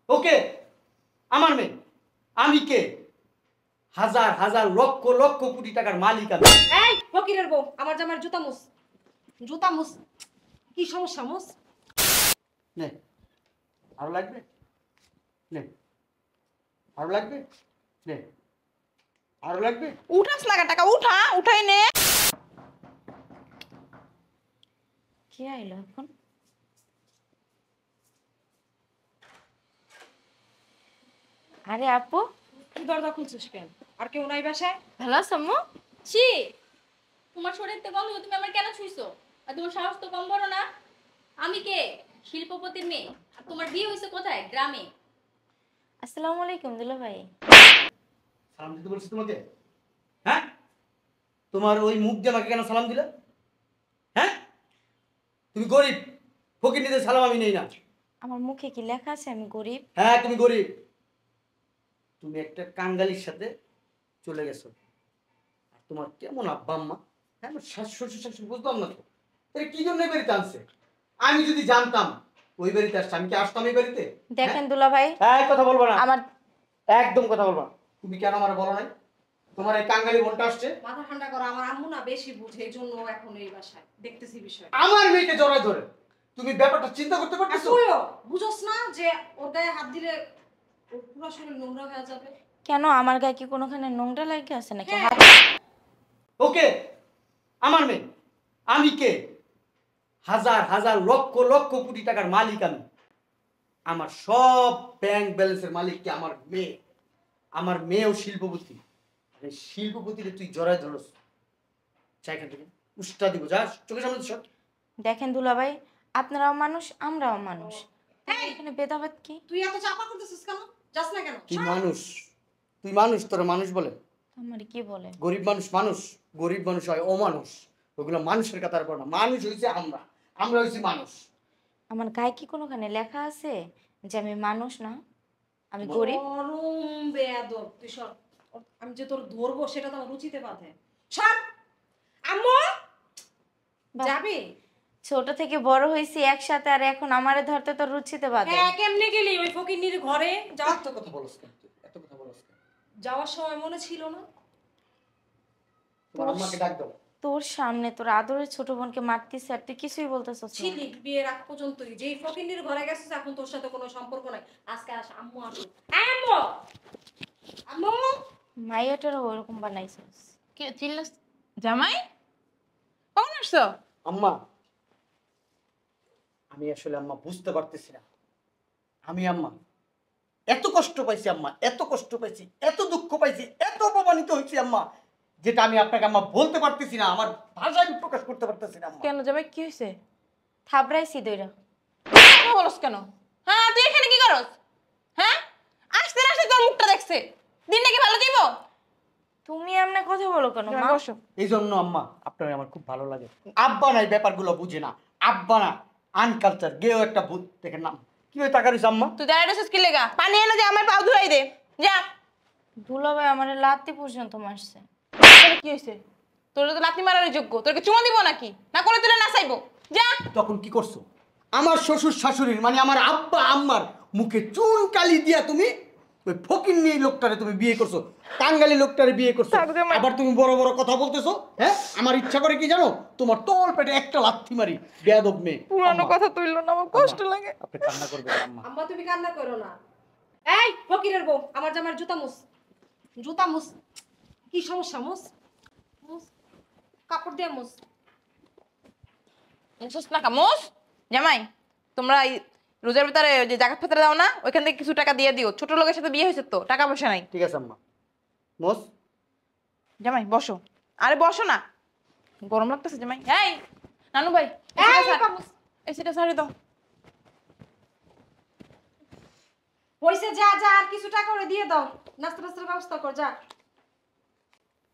ওকে আমার মেয়ে। আমি কে? হাজার হাজার লক্ষ লক্ষ কোটি টাকার মালিক আমি। এই ফকিরের বউ, আমার জামার জুতা মুছ, জুতা মুছ। কি সমস্যা মুছ? নে, আরো লাগবে? নে, আরো লাগবে? নে, আরো লাগবে? উঠাস লাগা টাকা উঠা, উঠাই নে। কি আইলো এখন? আরে আপু, তুই দরজা খুলছিস কেন? আর কেউ নাই বাসায়? ভালো আছো আম্মু? ছি, তোমার শরীরতে গন্ধ, তুমি আমার কেন ছুঁইছো? আর তোমার সাহস তো কম বড় না। আমি কে? শিল্পপতির মেয়ে। আর তোমার বিয়ে হয়েছে কোথায়? গ্রামে। আসসালামু আলাইকুম দুলা ভাই। সালাম দিতে বলছি তোমাকে? হ্যাঁ, তোমার ওই মুখ দিয়ে আমাকে কেন সালাম দিলে? হ্যাঁ, তুমি গরিব, ফকিরনিদের সালাম আমি নেই না। আমার মুখে কি লেখা আছে আমি গরিব? হ্যাঁ, তুমি গরিব। তুমি একটা কাঙ্গালির সাথে চলে গেছো। আর তোমার কেমন আব্বা আম্মা? হ্যাঁ, আমার শ্বশুর শাশুড়ি বুঝলাম না তো। তাহলে কি জন্য এই বাড়িতে আনছে? আমি যদি জানতাম ওই বাড়িতে আসছে, আমি কি আসতাম এই বাড়িতে? দেখেন দুলা ভাই, হ্যাঁ, কথা বলবো না, আমার একদম কথা বলবো না। তুমি কেন আমার বলো নাই তোমার এই কাঙ্গালি বোনটা আসছে? মাথা ঠান্ডা করো, আমার আম্মু না বেশি বুঝে, এই জন্য এখন এই বাসায় দেখতেছি বিষয়। আমার মেয়েকে জড়ায় ধরে তুমি ব্যাপারটা চিন্তা করতে পারতেছো? তুইও বুঝোস না যে ওর গায়ে হাত দিলে ওর পুরো শরীর নোংরা হয়ে যাবে? কেন আমার গায়ে কি কোনোখানে নোংরা লাগে আছে নাকি? হ্যাঁ। হাত ওকে আমার মেয়ে। আমি কে? হাজার হাজার লক্ষ লক্ষ কোটি টাকার মালিক আমি। আমার সব ব্যাংক ব্যালেন্সের মালিক কি আমার মেয়ে। আমার মেয়েও শিল্পপতি। আরে শিল্পপতিরে তুই জড়ায় ধরস, চাই এখান থেকে উষ্টা দিব, যা চোখের সামনে সব। দেখেন দুলা ভাই, আপনারাও মানুষ আমরাও মানুষ, এই, এখানে ভেদাভেদ কি? তুই এত চাপা করতেছিস কেন? যাস না কেন? তুই মানুষ, তুই মানুষ, তোরা মানুষ বলে? আমার কি বলে? গরিব মানুষ মানুষ, গরিব মানুষ হয় অমানুষ। ওগুলো মানুষের কাতার পড়ে না। মানুষ হয়েছে আমরা, আমরা হয়েছি মানুষ। আমার গায়ে কি কোনোখানে লেখা আছে যে আমি মানুষ না, আমি গরিব? গরম বেয়াদব তুই সর। আমি যে তোর ধরবো সেটা তো আমার রুচিতে বাঁধে। সর। আম্মু বাহ। যাবি? ছোট থেকে বড় হয়েছি একসাথে, আর এখন আমারে ধরতে তোর রুচিতে বাধে? হ্যাঁ, কেমনে গেলি ওই ফকিন্নির ঘরে? এত কথা বলস কেন তুই? এত কথা বলস কেন? যাওয়ার সময় মনে ছিল না? তোমার আম্মাকে ডাক দাও। তোর সামনে তোর আদরের ছোট বোনকে মারতিস আর তুই কিছুই বলতেছস না। ছিলি বিয়ের আগ পর্যন্তই, যেই ফকিন্নির ঘরে গেছিস এখন তোর সাথে কোনো সম্পর্ক নাই। আজকে আম্মু আসুক। আম্মু, আম্মু। মাইয়াটারও ওরকম বানাইছস। কে চিল্লাস? জামাই কখন আসছো? আম্মা, আমি আসলে আম্মা বুঝতে পারতেছি না। আমি আম্মা এত কষ্ট পাইছি, আম্মা এত কষ্ট পাইছি, এত দুঃখ পাইছি, এত অপমানিত হয়েছি আম্মা, যেটা আমি আপনাকে আম্মা বলতে পারতেছি না, আমার ভাষায় আমি প্রকাশ করতে পারতেছি না আম্মা। কেন জামাই কি হয়েছে? থাবড়াইছি দইরা। কথা বলস কেন? হ্যাঁ তুই এখানে কি করস? হ্যাঁ আসতে না আসতে তোর মুখটা দেখছে, দিনটা কি ভালো যাইব? তুমি এমনি কথা বলো কেন মা? বসো। এই জন্য আম্মা আপনার আমার খুব ভালো লাগে। আব্বা নাই ব্যাপারগুলো বুঝে না, আব্বা না আনকালচার, গেও একটা ভূত। দেখেন নাম কিভাবে টাকা দিস আম্মা। তুই দাঁড়িয়ে রয়েছিস কি লেগা? পানি এনে যে আমার পাও ধুয়াই দে যা। দুলাভাই আমারে লাত্তি পর্যন্ত মারছে। তোর কি হয়েছে? তোর তো লাথি মারার যোগ্য, তোরকে চুমা দিব নাকি? না করে তুলে না চাইবো যা। তখন কি করছো? আমার শ্বশুর শাশুড়ির মানে আমার আব্বা আম্মার মুখে চুন কালি দিয়া তুমি ওই ফকিন্নি লোকটারে তুমি বিয়ে করছো, টাঙ্গালি লোকটারে বিয়ে করছো। আবার তুমি বড় বড় কথা বলতেছো। হ্যাঁ, আমার ইচ্ছা করে কি জানো? তোমার তল পেটে একটা লাথি মারি, বেয়াদব মেয়ে। পুরানো কথা তুইলো না, আমার কষ্ট লাগে। আপনি কান্না করবেন আম্মা। আম্মা তুমি কান্না করো না। এই ফকিরের বউ, আমার জামার জুতা মুছ, জুতা মুছ। কি সমস্যা মুছ? মুছ, কাপড় দিয়ে মুছ। মুসুস না কামুস। জামাই তোমরা এই রোজার ভিতরে যে জাকাত ফেতরা দাও না, ওইখান থেকে কিছু টাকা দিয়ে দিও। ছোট লোকের সাথে বিয়ে হয়েছে তো, টাকা পয়সা নাই। ঠিক আছে আম্মা। মোস জামাই বসো। আরে বসো না, গরম লাগতেছে জামাই। এই নানু ভাই, এই কামুস, এই সেটা সারি দাও। হইছে, যা যা, আর কিছু টাকা করে দিয়ে দাও, নাস্তা নাস্তার ব্যবস্থা কর যা।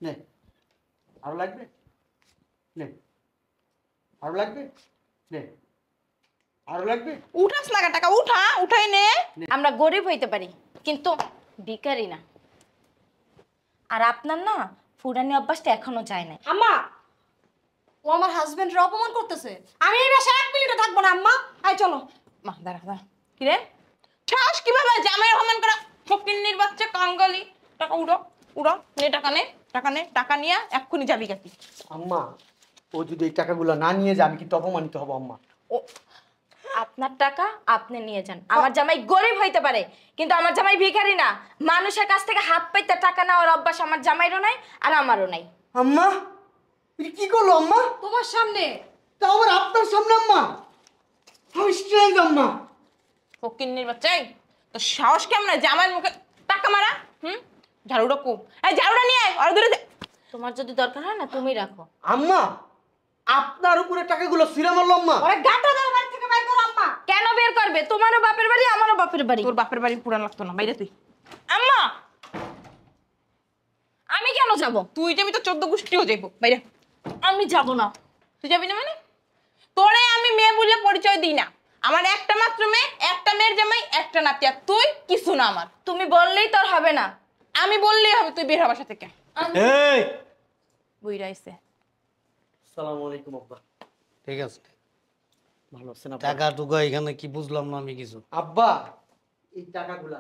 নে, আরো লাগবে? নে, আরো লাগবে? নে, আরো লাগবে? উঠাস লাগা টাকা উঠা, উঠাই নে। আমরা গরিব হইতে পারি কিন্তু ভিখারি না। আর আপনার না ফুরানি অভ্যাসটা এখনো যায় না। আম্মা, ও আমার হাজবেন্ডের অপমান করতেছে। আমি এই বাসায় এক মিনিটও থাকবো না আম্মা। আই চলো। মা দাঁড়া দাঁড়া। কি রে, সাহস কিভাবে জামাই অপমান করা? ফকিন্নির বাচ্চা কাঙ্গালি। টাকা উড়ো উড়ো, নে টাকা নে, টাকা নে, টাকা নিয়ে এক্ষুনি যাবি কাকি। আম্মা ও যদি এই টাকাগুলো না নিয়ে যায় আমি কিন্তু অপমানিত হব আম্মা। ও আপনার টাকা আপনি নিয়ে যান। আমার জামাই গরিব হইতে পারে, কিন্তু আমার জামাই ভিখারি না। মানুষের কাছ থেকে হাত পাইতে টাকা নেওয়ার অভ্যাস আমার জামাইরও নাই আর আমারও নাই। আম্মা এটা কি করলো আম্মা? তোমার সামনে। তা আবার আপনার সামনে আম্মা? হাউ স্ট্রেঞ্জ আম্মা। ফকিন্নির বাচ্চা, এই তো সাহস কেমন জামাইয়ের মুখে টাকা মারা? ঝাড়ুটা কো, এই ঝাড়ুটা নিয়ে আয়, আর দূরে যা। তোমার যদি দরকার হয় না তুমি রাখো। আম্মা আপনার উপরে টাকাগুলো ছিঁড়ে মারলো আম্মা। ওরে গাটা ধরে বাড়ি থেকে বাইর করো আম্মা। কেন বের করবে? তোমারও বাপের বাড়ি আমারও বাপের বাড়ি। তোর বাপের বাড়ি পুরান লাগতো না, বাইরে তুই। আম্মা আমি কেন যাব? তুই যাবি তো 14 গোষ্ঠীও যাইবো, বাইরে। আমি যাব না। তুই যাবি না মানে? তোরে আমি মেয়ে বলে পরিচয় দিই না। আমার একটা মাত্র মেয়ে, একটা মেয়ের জামাই, একটা নাতি, আর তুই কিছু না আমার। তুমি বললেই তো আর হবে না। আমি বললেই হবে, তুই বের হ বাসা থেকে। এই বুইরা আইছে। আসসালামু আলাইকুম আব্বা। ঠিক আছে, ভালো আছেন আব্বা? টাকা টুকা এখানে কি বুঝলাম না আমি কিছু। আব্বা এই টাকাগুলা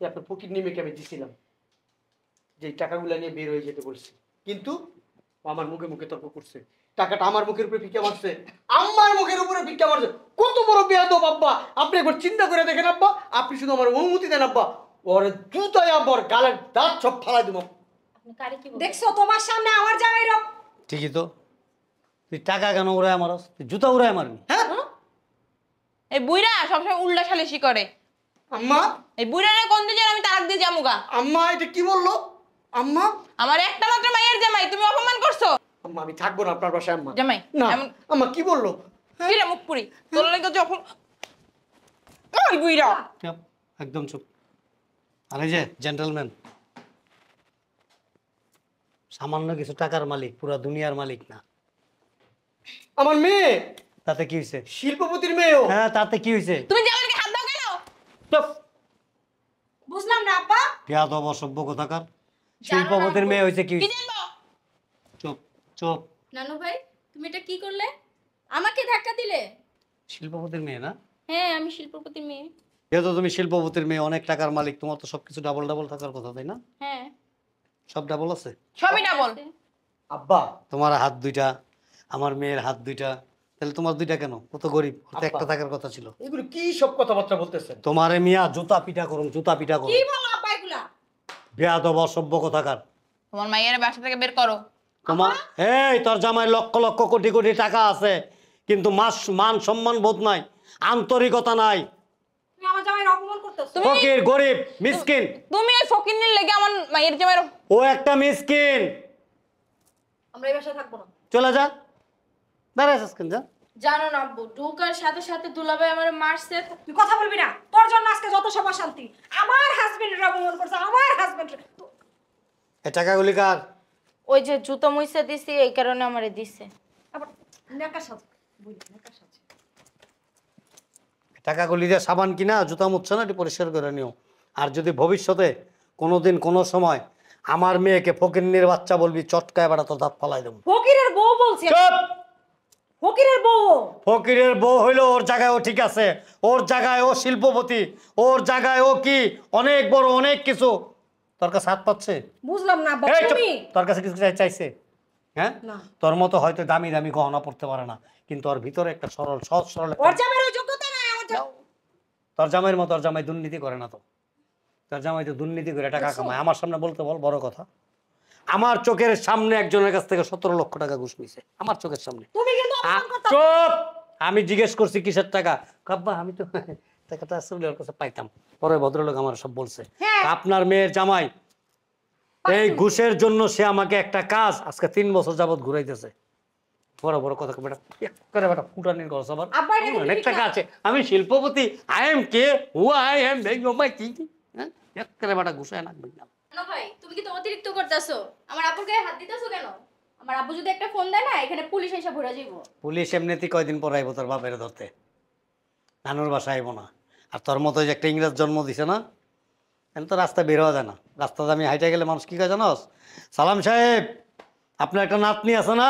এই আপনার ফকির নিমেকে আমি দিছিলাম, যে এই টাকাগুলা নিয়ে বের হয়ে যেতে বলছি, কিন্তু ও আমার মুখে মুখে তর্ক করছে। টাকাটা আমার মুখের উপরে ভিক্ষা মারছে, আমার মুখের উপরে ভিক্ষা মারছে। কত বড় বেয়াদব আব্বা! আপনি একবার চিন্তা করে দেখেন আব্বা। আপনি শুধু আমার অনুমতি দেন আব্বা, ওর জুতায় আব্বা ওর গালের দাঁত সব ফালাই দেবো। আপনি কারে কি বলছেন? দেখছো তোমার সামনে আমার জামাই রব। ঠিকই তো, তুই টাকা কেন উড়ায় মারস? তুই জুতা উড়ায় মারবি? হ্যাঁ এই বুইরা সবসময় উল্টা সালিশি করে। আম্মা, এই বুইরারে কোন দিন আমি তালাক দিয়ে যামুগা। আম্মা এটা কি বললো আম্মা? আমার একটা মাত্র মায়ের জামাই, তুমি অপমান করছো। আম্মা আমি থাকবো না আপনার বাসায় আম্মা। জামাই না এমন আম্মা কি বললো? কিরে মুখ পুরি তোর লাগে যখন ওই বুইরা। চুপ, একদম চুপ। আরে যে জেন্টলম্যান, সামান্য কিছু টাকার মালিক, পুরা দুনিয়ার মালিক না। আমার মেয়ে তাতে কি হয়েছে? শিল্পপতির মেয়েও। হ্যাঁ, তাতে কি হয়েছে? তুমি জামাইকে হাত দাও কেন? চুপ, বুঝলাম না আব্বা। বেয়াদব অসভ্য কোথাকার। শিল্পপতির মেয়ে হয়েছে কি কি হয়েছে? জানবো? চুপ চুপ। নানু ভাই তুমি এটা কি করলে? আমাকে ধাক্কা দিলে? শিল্পপতির মেয়ে না? হ্যাঁ আমি শিল্পপতির মেয়ে। যেহেতু তুমি শিল্পপতির মেয়ে, অনেক টাকার মালিক, তোমার তো সবকিছু ডাবল ডাবল থাকার কথা, তাই না? হ্যাঁ সব ডাবল আছে। সবই না বল। আব্বা তোমার হাত দুইটা, আমার মেয়ের হাত দুইটা, তাহলে তোমার দুইটা কেন? কত গরিব, ওর তো একটা থাকার কথা ছিল। এগুলো কি সব কথাবার্তা বলতেছেন? তোমারে মিয়া জুতা পিটা করুন, জুতা পিটা করুন। কি বলো আব্বা এগুলা? বেয়াদব অসভ্য কোথাকার। তোমার মাইয়ের বাসা থেকে বের করো। তোমার এই তোর জামাই লক্ষ লক্ষ কোটি কোটি টাকা আছে, কিন্তু মান সম্মান বোধ নাই, আন্তরিকতা নাই। তুমি আমার জামাই অপমান করতেছো। ফকির, গরিব, মিসকিন। তুমি ওই ফকিন্নির লেগে আমার মাইয়ের জামাইয়ের। ও একটা মিসকিন। আমরা এই বাসায় থাকবো না। চলে যা, দাঁড়াইছিস কেন? যা। জানো না আব্বু, ঢোকার সাথে সাথে দুলাভাই আমারে মারছে। তুই কথা বলবি না। তোর জন্য আজকে যত সব অশান্তি। আমার হাজবেন্ডের অপমান করছে, আমার হাজবেন্ড। এই টাকাগুলি কার? ওই যে জুতো মুইসা দিছি, এই কারণে আমারে দিছে। আবার নেকা সাজ বুঝলি, নেকা সাজ। টাকাগুলি দিয়ে সাবান কিনা জুতা মুছছে না, এটি পরিষ্কার করে নিও। আর যদি ভবিষ্যতে কোনোদিন কোনো সময় আমার মেয়েকে ফকিন্নির বাচ্চা বলবি, চটকায় বেড়া তোর দাঁত ফালাই দেবো। ফকিরের বউ বলছে। চুপ! ফকিরের বউ। ফকিরের বউ হইলো ওর জায়গায় ও ঠিক আছে, ওর জায়গায় ও শিল্পপতি, ওর জায়গায় ও কি অনেক বড় অনেক কিছু। তোর কাছে হাত পাচ্ছে? বুঝলাম না আব্বা। এই চুপ! তুমি তোর কাছে কিছু চাইছে? হ্যাঁ, না। তোর মতো হয়তো দামি দামি গহনা পড়তে পারে না, কিন্তু ওর ভিতরে একটা সরল সহজ সরল একটা- ওর জামাইয়ের ওই যোগ্যতা নাই আমার তোর জামাইয়ের মতো ওর জামাই দুর্নীতি করে না তো। তোর জামাই তো দুর্নীতি করে টাকা কামায়। আমার সামনে বলতে বল, বড় কথা। আমার চোখের সামনে একজনের কাছ থেকে 17 লক্ষ টাকা ঘুষ নিছে, আমার চোখের সামনে। তুমি কিন্তু অপমান করতে। চুপ! আমি জিজ্ঞেস করছি কিসের টাকা? কাব্বা আমি তো টাকাটা আসলে ওর কাছে পাইতাম। পরে ভদ্রলোক আমার সব বলছে। হ্যাঁ। আপনার মেয়ের জামাই এই ঘুষের জন্য সে আমাকে একটা কাজ আজকে 3 বছর যাবত ঘুরাইতেছে। বড় বড় কথা বেটা, এক করে বেটা ফুটানির গছ আবার। আব্বা, এটা অনেক ঠিক টাকা না। আছে, আমি শিল্পপতি, আই এম কে, হু আই এম, কি হ্যাঁ, এক করে বেটা ঘুষায় না। নানু ভাই তুমি কি তো অতিরিক্ত করতেছো? আমার আব্বুর গায়ে হাত দিতেছো কেন? আমার আব্বু যদি একটা ফোন দেয় না, এখানে পুলিশ এসে ভরে যাইবো। পুলিশ এমনিতেই কয়দিন পর আইব তোর বাপের ধরতে, নানুর বাসা আইব না। আর তোর মতো যে একটা ইংরেজ জন্ম দিছে না, এখন তো রাস্তা বের হওয়া যায় না। রাস্তাতে আমি হাইটে গেলে মানুষ কি কয় জানোস? সালাম সাহেব, আপনার একটা নাতনি আছে না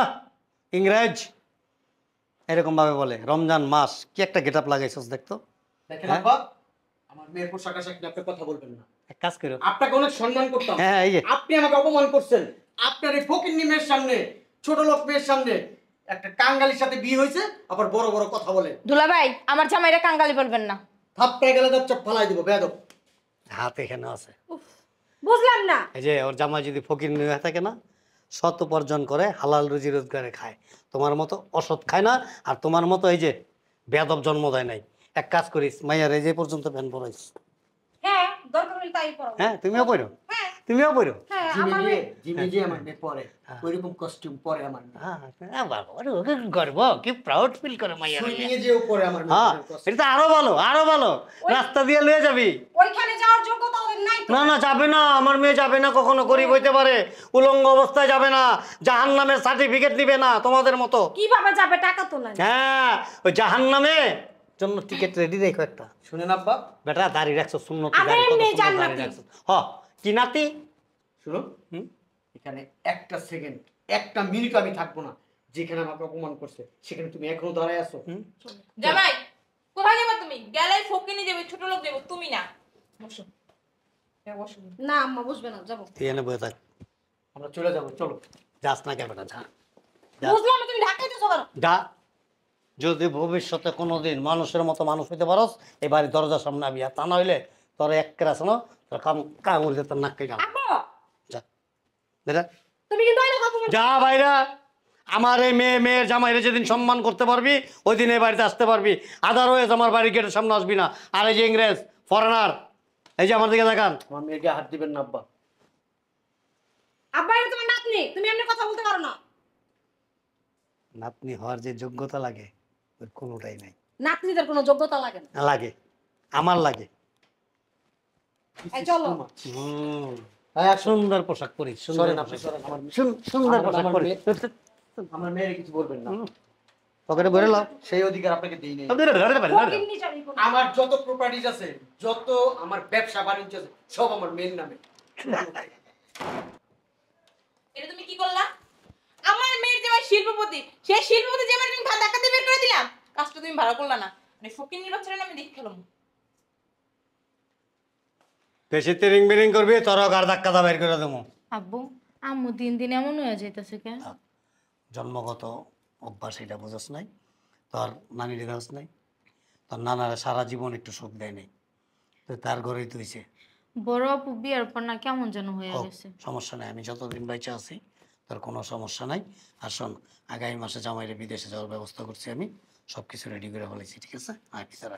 ইংরেজ, এরকম ভাবে বলে। রমজান মাস, কি একটা গেট আপ লাগাইছস দেখতো, দেখেন হ্যাঁ? আব্বা, আমার মেয়ের পোশাক আশাক নিয়ে আপনি কথা বলবেন না। এক কাজ করো। আপনাকে অনেক সম্মান করতাম, হ্যাঁ এই যে আপনি আমাকে অপমান করছেন। আপনার এই ফকিন্নি মেয়ের সামনে, ছোট লোক মেয়ের সামনে একটা কাঙ্গালির সাথে বিয়ে হয়েছে, আবার বড় বড় কথা বলে। দুলাভাই আমার জামাইরা কাঙ্গালি বলবেন না। থাপ্পড়ে গেলে তার চপ ফালাই দিব বেয়াদব। হাত এখানে আছে। বুঝলাম না। এই যে ওর জামাই যদি ফকির নিয়ে থাকে না, সৎ উপার্জন করে হালাল রুজি রোজগারে খায়, তোমার মতো অসৎ খায় না। আর তোমার মতো এই যে বেয়াদব জন্ম দেয় নাই। এক কাজ করিস, মাইয়ার এই যে পর্যন্ত প্যান পরাইস। হ্যাঁ, দরকার হলে তাই পড়ো। হ্যাঁ তুমিও পড়ো, হ্যাঁ, তুমিও পড়ো। হ্যাঁ, জিমি আমার যে মেয়ে- জিমি যে আমার মেয়ে পরে ওইরকম কস্টিউম পরে আমার মেয়ে। হ্যাঁ বাবা, ওকে গর্ব, কি প্রাউড ফিল করে মাইয়ার। সুইমিংয়ে যেও পরে আমার মেয়ে হ্যাঁ costume। এটা তো আরো ভালো, আরো ভালো। রাস্তা দিয়ে লয়ে যাবি। ওইখানে যাওয়ার যোগ্যতা ওদের নাই তো। না না যাবে না, আমার মেয়ে যাবে না, কখনো গরিব হইতে পারে, উলঙ্গ অবস্থায় যাবে না, জাহান্নামের সার্টিফিকেট দিবে না তোমাদের মতো। কিভাবে যাবে? টাকা তো নাই। হ্যাঁ ওই জাহান্নামে জন্য টিকিট রেডি রেখো একটা। শুনেন আব্বা, বেটা দাঁড়িয়ে রাখছো সুন্নতি আমি দাঁড়ি, কত এমনি সুন্দর জান্নাতি। দাঁড়িয়ে রাখছো। হ কি নাতি? শুনুন, হুম? এখানে একটা সেকেন্ড, একটা মিনিট আমি থাকবো না। যেখানে আমাকে অপমান করছে সেখানে তুমি এখনো দাঁড়ায় আছো। জামাই কোথায় যাবে তুমি? গেলে ফকিনি যাবে, ছোট লোক যাবে, তুমি না। বসো, বসো। না আম্মা বুঝবে না, যাবো। তুই এনে বয়ে থাক, আমরা চলে যাবো, চলো। যাস না কে বেটা, যা যা। বুঝলাম না, তুমি ঢাকায় যাচ্ছ কেন? যা। যদি ভবিষ্যতে কোনোদিন মানুষের মতো মানুষ হইতে পারস, এই বাড়ির দরজার সামনে আবি, আর তা না হইলে তোর এক কেরা শোনো, তোর কামড় দিয়ে তোর নাককে গেল। আব্বু, যা বেটা, তুমি কিন্তু অনেক অপমান। যা বাইরা। আমার এই মেয়ের জামাইরে যেদিন সম্মান করতে পারবি, ওই দিন এই বাড়িতে আসতে পারবি। আদারওয়াইজ আমার বাড়ির গেটের সামনে আসবি না। আর এই যে ইংরেজ ফরেনার, এই যে আমার দিকে দেখান। আমার মেয়েকে হাত দিবেন না আব্বা। আব্বা, এটা তোমার নাতনি, তুমি এমনি কথা বলতে পারো না। নাতনি হওয়ার যে যোগ্যতা লাগে ওর কোনোটাই নাই। নাতনিদের কোনো যোগ্যতা লাগে না। না লাগে, আমার লাগে। এই চলো। হুম, হ্যাঁ, সুন্দর পোশাক পরিস, সুন্দর সরেন আপনি, পোশাক। সরেন। আমার সুন্দর আমার- পোশাক আমার পরিস। আমার মেয়ের কিছু বলবেন না, পকেটে ভরে লাও। সেই অধিকার আপনাকে দেই নাই। ফকিন্নি জানি কোনো। আমার যত প্রপার্টিজ আছে, যত আমার ব্যবসা বাণিজ্য আছে, সব আমার মেয়ের নামে। এটা তুমি কি করলা? আমার মেয়ের জামাই শিল্পপতি, সেই শিল্পপতি জামাই তুমি ধাক্কা দিয়ে বের করে দিলাম। কাজটা তুমি ভালো করলা না। মানে ফকিনি বাচ্চারা আমি দেখে খেলাম। বেশি তিরিং বিরিং করবি, তোর গার ধাক্কা দা বের করে দেবো। আব্বু আম্মু দিন দিন এমন হয়ে যাইতেছে কেন? জন্মগত অভ্যাস, এটা বুঝস নাই? তোর নানির গাছ নাই, তোর নানারা সারা জীবন একটু সুখ দেয় নাই, তো তার ঘরেই তুইছে। বড় আপু বিয়ার পর না কেমন যেন হয়ে গেছে। সমস্যা নাই, আমি যতদিন বেঁচে আছি তোর কোনো সমস্যা নাই। আর শোন, আগামী মাসে জামাইরে বিদেশে যাওয়ার ব্যবস্থা করছি আমি, সব কিছু রেডি করে ফেলেছি, ঠিক আছে? আর পিছারা